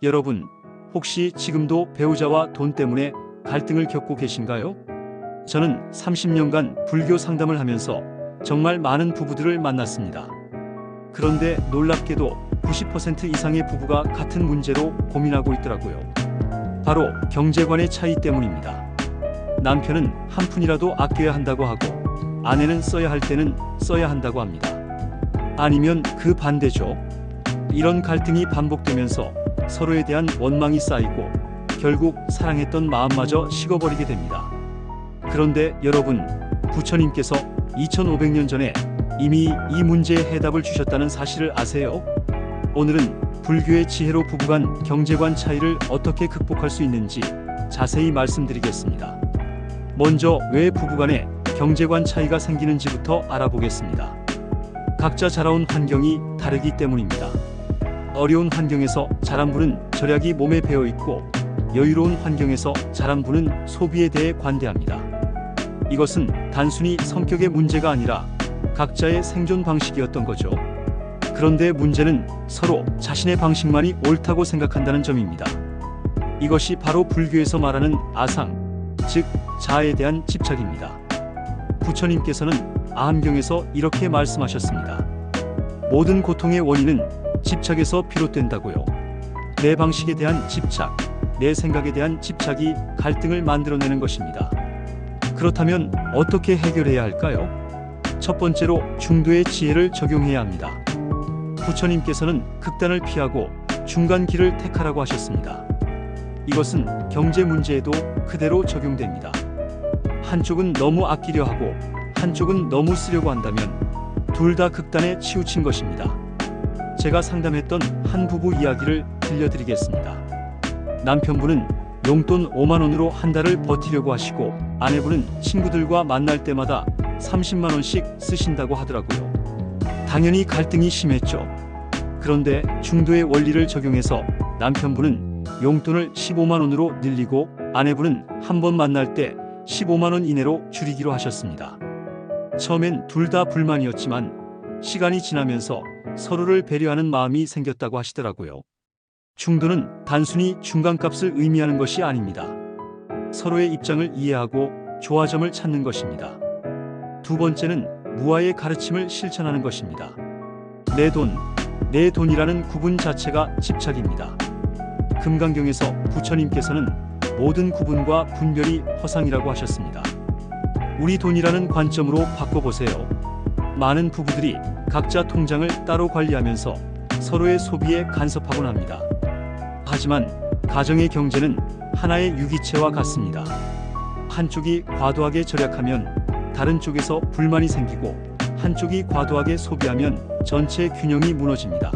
여러분, 혹시 지금도 배우자와 돈 때문에 갈등을 겪고 계신가요? 저는 30년간 불교 상담을 하면서 정말 많은 부부들을 만났습니다. 그런데 놀랍게도 90% 이상의 부부가 같은 문제로 고민하고 있더라고요. 바로 경제관의 차이 때문입니다. 남편은 한 푼이라도 아껴야 한다고 하고 아내는 써야 할 때는 써야 한다고 합니다. 아니면 그 반대죠. 이런 갈등이 반복되면서 서로에 대한 원망이 쌓이고 결국 사랑했던 마음마저 식어버리게 됩니다. 그런데 여러분, 부처님께서 2500년 전에 이미 이 문제의 해답을 주셨다는 사실을 아세요? 오늘은 불교의 지혜로 부부간 경제관 차이를 어떻게 극복할 수 있는지 자세히 말씀드리겠습니다. 먼저 왜 부부간에 경제관 차이가 생기는지부터 알아보겠습니다. 각자 자라온 환경이 다르기 때문입니다. 어려운 환경에서 자란 분은 절약이 몸에 배어 있고 여유로운 환경에서 자란 분은 소비에 대해 관대합니다. 이것은 단순히 성격의 문제가 아니라 각자의 생존 방식이었던 거죠. 그런데 문제는 서로 자신의 방식만이 옳다고 생각한다는 점입니다. 이것이 바로 불교에서 말하는 아상, 즉 자아에 대한 집착입니다. 부처님께서는 아함경에서 이렇게 말씀하셨습니다. 모든 고통의 원인은 집착에서 비롯된다고요. 내 방식에 대한 집착, 내 생각에 대한 집착이 갈등을 만들어내는 것입니다. 그렇다면 어떻게 해결해야 할까요? 첫 번째로 중도의 지혜를 적용해야 합니다. 부처님께서는 극단을 피하고 중간 길을 택하라고 하셨습니다. 이것은 경제 문제에도 그대로 적용됩니다. 한쪽은 너무 아끼려 하고 한쪽은 너무 쓰려고 한다면 둘 다 극단에 치우친 것입니다. 제가 상담했던 한 부부 이야기를 들려드리겠습니다. 남편분은 용돈 5만 원으로 한 달을 버티려고 하시고 아내분은 친구들과 만날 때마다 30만 원씩 쓰신다고 하더라고요. 당연히 갈등이 심했죠. 그런데 중도의 원리를 적용해서 남편분은 용돈을 15만 원으로 늘리고 아내분은 한 번 만날 때 15만 원 이내로 줄이기로 하셨습니다. 처음엔 둘 다 불만이었지만 시간이 지나면서 서로를 배려하는 마음이 생겼다고 하시더라고요. 중도는 단순히 중간값을 의미하는 것이 아닙니다. 서로의 입장을 이해하고 조화점을 찾는 것입니다. 두 번째는 무아의 가르침을 실천하는 것입니다. 내 돈, 내 돈이라는 구분 자체가 집착입니다. 금강경에서 부처님께서는 모든 구분과 분별이 허상이라고 하셨습니다. 우리 돈이라는 관점으로 바꿔보세요. 많은 부부들이 각자 통장을 따로 관리하면서 서로의 소비에 간섭하곤 합니다. 하지만 가정의 경제는 하나의 유기체와 같습니다. 한쪽이 과도하게 절약하면 다른 쪽에서 불만이 생기고 한쪽이 과도하게 소비하면 전체 균형이 무너집니다.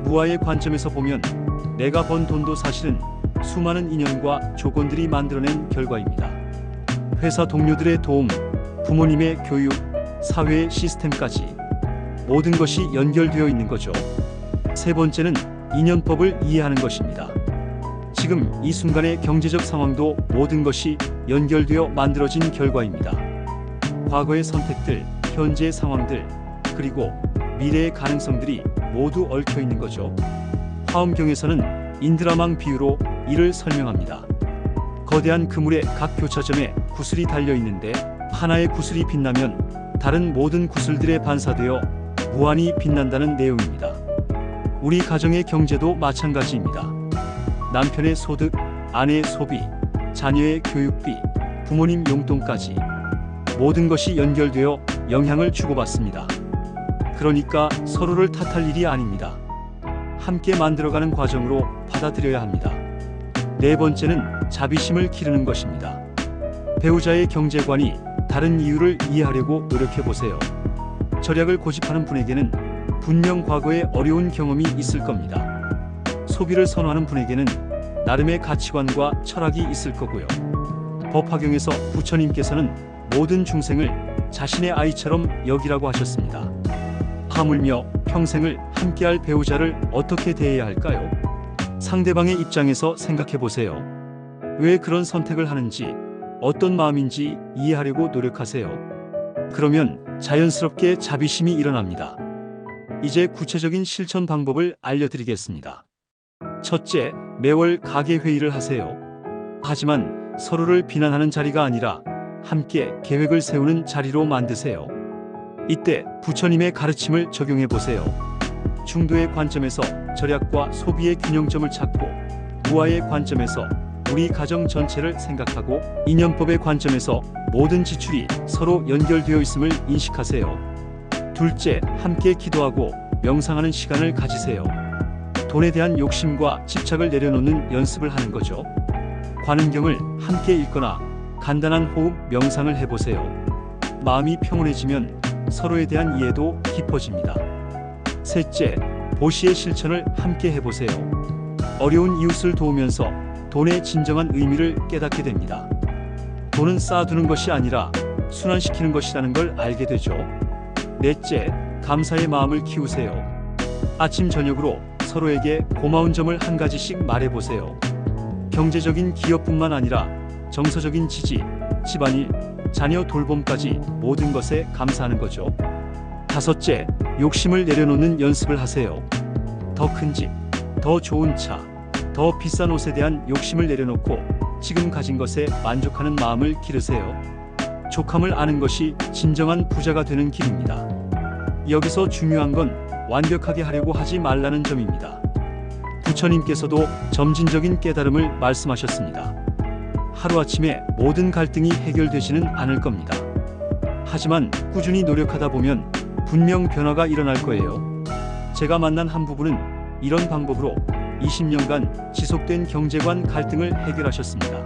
무아의 관점에서 보면 내가 번 돈도 사실은 수많은 인연과 조건들이 만들어낸 결과입니다. 회사 동료들의 도움, 부모님의 교육, 사회의 시스템까지 모든 것이 연결되어 있는 거죠. 세 번째는 인연법을 이해하는 것입니다. 지금 이 순간의 경제적 상황도 모든 것이 연결되어 만들어진 결과입니다. 과거의 선택들, 현재의 상황들, 그리고 미래의 가능성들이 모두 얽혀 있는 거죠. 화엄경에서는 인드라망 비유로 이를 설명합니다. 거대한 그물의 각 교차점에 구슬이 달려 있는데 하나의 구슬이 빛나면 다른 모든 구슬들에 반사되어 무한히 빛난다는 내용입니다. 우리 가정의 경제도 마찬가지입니다. 남편의 소득, 아내의 소비, 자녀의 교육비, 부모님 용돈까지 모든 것이 연결되어 영향을 주고받습니다. 그러니까 서로를 탓할 일이 아닙니다. 함께 만들어가는 과정으로 받아들여야 합니다. 네 번째는 자비심을 기르는 것입니다. 배우자의 경제관이 다른 이유를 이해하려고 노력해보세요. 절약을 고집하는 분에게는 분명 과거에 어려운 경험이 있을 겁니다. 소비를 선호하는 분에게는 나름의 가치관과 철학이 있을 거고요. 법화경에서 부처님께서는 모든 중생을 자신의 아이처럼 여기라고 하셨습니다. 하물며 평생을 함께할 배우자를 어떻게 대해야 할까요? 상대방의 입장에서 생각해보세요. 왜 그런 선택을 하는지, 어떤 마음인지 이해하려고 노력하세요. 그러면 자연스럽게 자비심이 일어납니다. 이제 구체적인 실천 방법을 알려드리겠습니다. 첫째, 매월 가계 회의를 하세요. 하지만 서로를 비난하는 자리가 아니라 함께 계획을 세우는 자리로 만드세요. 이때 부처님의 가르침을 적용해 보세요. 중도의 관점에서 절약과 소비의 균형점을 찾고, 무아의 관점에서 우리 가정 전체를 생각하고, 인연법의 관점에서 모든 지출이 서로 연결되어 있음을 인식하세요. 둘째, 함께 기도하고 명상하는 시간을 가지세요. 돈에 대한 욕심과 집착을 내려놓는 연습을 하는 거죠. 관음경을 함께 읽거나 간단한 호흡 명상을 해보세요. 마음이 평온해지면 서로에 대한 이해도 깊어집니다. 셋째, 보시의 실천을 함께 해보세요. 어려운 이웃을 도우면서 돈의 진정한 의미를 깨닫게 됩니다. 돈은 쌓아두는 것이 아니라 순환시키는 것이라는 걸 알게 되죠. 넷째, 감사의 마음을 키우세요. 아침 저녁으로 서로에게 고마운 점을 한 가지씩 말해보세요. 경제적인 기여뿐만 아니라 정서적인 지지, 집안일, 자녀 돌봄까지 모든 것에 감사하는 거죠. 다섯째, 욕심을 내려놓는 연습을 하세요. 더 큰 집, 더 좋은 차, 더 비싼 옷에 대한 욕심을 내려놓고 지금 가진 것에 만족하는 마음을 기르세요. 족함을 아는 것이 진정한 부자가 되는 길입니다. 여기서 중요한 건 완벽하게 하려고 하지 말라는 점입니다. 부처님께서도 점진적인 깨달음을 말씀하셨습니다. 하루아침에 모든 갈등이 해결되지는 않을 겁니다. 하지만 꾸준히 노력하다 보면 분명 변화가 일어날 거예요. 제가 만난 한 부부는 이런 방법으로 20년간 지속된 경제관 갈등을 해결하셨습니다.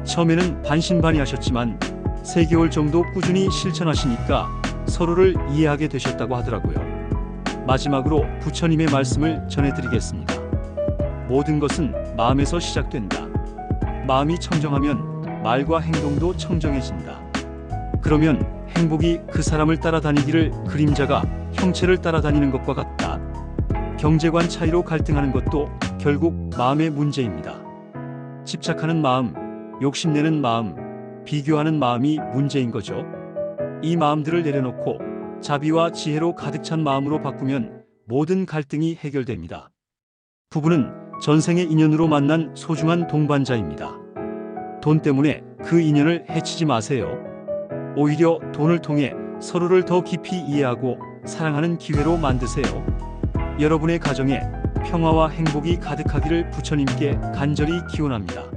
처음에는 반신반의하셨지만 3개월 정도 꾸준히 실천하시니까 서로를 이해하게 되셨다고 하더라고요. 마지막으로 부처님의 말씀을 전해드리겠습니다. 모든 것은 마음에서 시작된다. 마음이 청정하면 말과 행동도 청정해진다. 그러면 행복이 그 사람을 따라다니기를 그림자가 형체를 따라다니는 것과 같다. 경제관 차이로 갈등하는 것도 결국 마음의 문제입니다. 집착하는 마음, 욕심내는 마음, 비교하는 마음이 문제인 거죠. 이 마음들을 내려놓고 자비와 지혜로 가득 찬 마음으로 바꾸면 모든 갈등이 해결됩니다. 부부는 전생의 인연으로 만난 소중한 동반자입니다. 돈 때문에 그 인연을 해치지 마세요. 오히려 돈을 통해 서로를 더 깊이 이해하고 사랑하는 기회로 만드세요. 여러분의 가정에 평화와 행복이 가득하기를 부처님께 간절히 기원합니다.